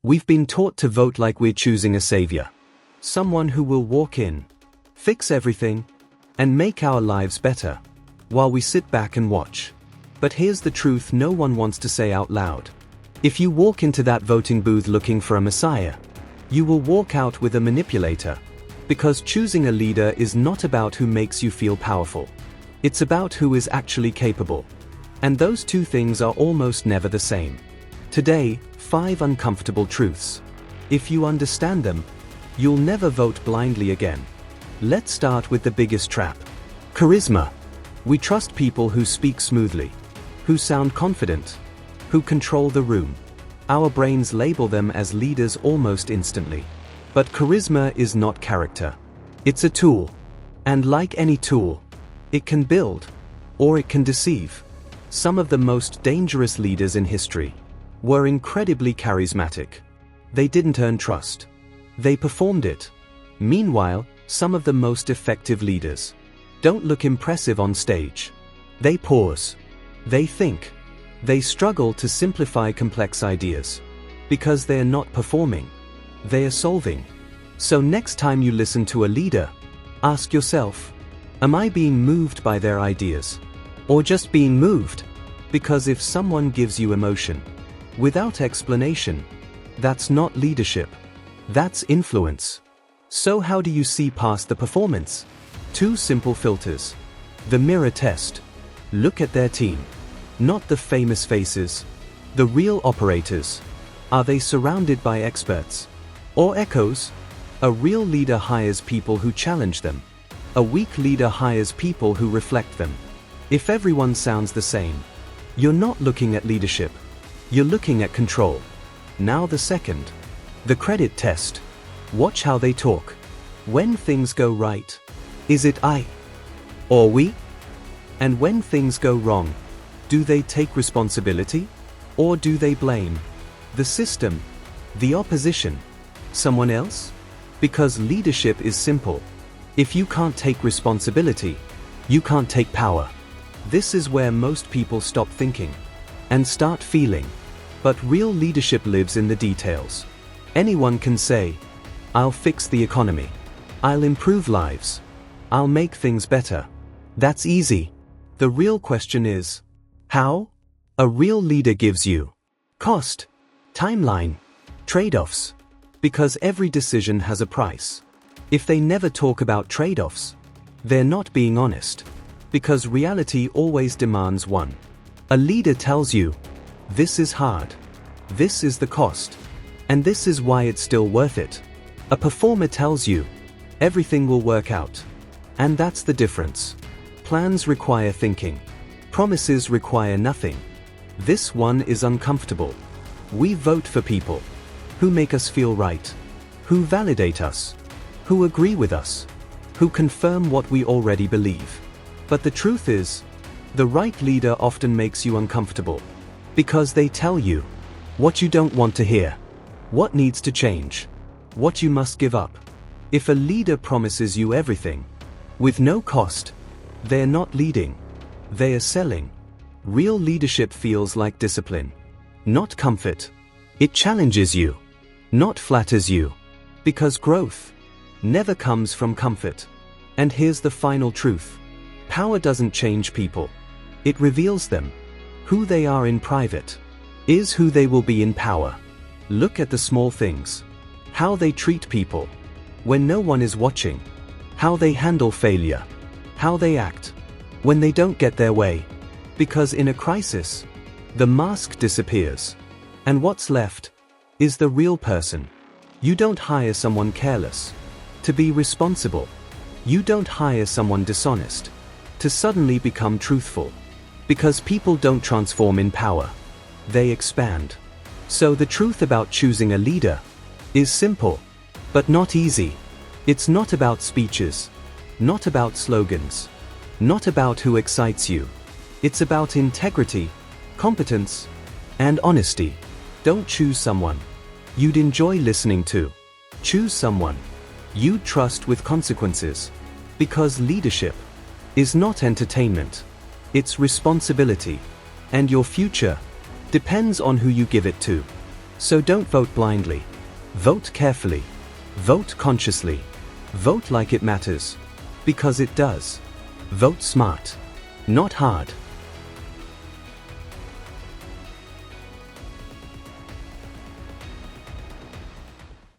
We've been taught to vote like we're choosing a savior. Someone who will walk in, fix everything, and make our lives better, while we sit back and watch. But here's the truth no one wants to say out loud. If you walk into that voting booth looking for a messiah, you will walk out with a manipulator. Because choosing a leader is not about who makes you feel powerful. It's about who is actually capable. And those two things are almost never the same. Today, 5 uncomfortable truths. If you understand them, you'll never vote blindly again. Let's start with the biggest trap. Charisma. We trust people who speak smoothly, who sound confident, who control the room. Our brains label them as leaders almost instantly. But charisma is not character. It's a tool. And like any tool, it can build, or it can deceive. Some of the most dangerous leaders in history were incredibly charismatic. They didn't earn trust. They performed it. Meanwhile, some of the most effective leaders don't look impressive on stage. They pause. They think. They struggle to simplify complex ideas. Because they are not performing. They are solving. So next time you listen to a leader, ask yourself, am I being moved by their ideas? Or just being moved? Because if someone gives you emotion, without explanation, that's not leadership. That's influence. So how do you see past the performance? 2 simple filters. The mirror test. Look at their team. Not the famous faces. The real operators. Are they surrounded by experts? Or echoes? A real leader hires people who challenge them. A weak leader hires people who reflect them. If everyone sounds the same, you're not looking at leadership. You're looking at control. Now the second. The credit test. Watch how they talk. When things go right, is it I? Or we? And when things go wrong, do they take responsibility? Or do they blame the system, the opposition, someone else? Because leadership is simple. If you can't take responsibility, you can't take power. This is where most people stop thinking and start feeling. But real leadership lives in the details. Anyone can say, I'll fix the economy. I'll improve lives. I'll make things better. That's easy. The real question is, how? A real leader gives you cost, timeline, trade-offs. Because every decision has a price. If they never talk about trade-offs, they're not being honest. Because reality always demands one. A leader tells you, this is hard. This is the cost. And this is why it's still worth it. A performer tells you, everything will work out. And that's the difference. Plans require thinking. Promises require nothing. This one is uncomfortable. We vote for people who make us feel right, who validate us, who agree with us, who confirm what we already believe. But the truth is, the right leader often makes you uncomfortable. Because they tell you what you don't want to hear, what needs to change, what you must give up. If a leader promises you everything, with no cost, they're not leading, they are selling. Real leadership feels like discipline, not comfort. It challenges you, not flatters you. Because growth never comes from comfort. And here's the final truth. Power doesn't change people. It reveals them. Who they are in private is who they will be in power. Look at the small things. How they treat people when no one is watching. How they handle failure. How they act when they don't get their way. Because in a crisis, the mask disappears. And what's left is the real person. You don't hire someone careless to be responsible. You don't hire someone dishonest to suddenly become truthful. Because people don't transform in power. They expand. So the truth about choosing a leader is simple, but not easy. It's not about speeches, not about slogans, not about who excites you. It's about integrity, competence, and honesty. Don't choose someone you'd enjoy listening to. Choose someone you'd trust with consequences. Because leadership is not entertainment. It's responsibility. And your future depends on who you give it to. So don't vote blindly. Vote carefully. Vote consciously. Vote like it matters. Because it does. Vote smart. Not hard.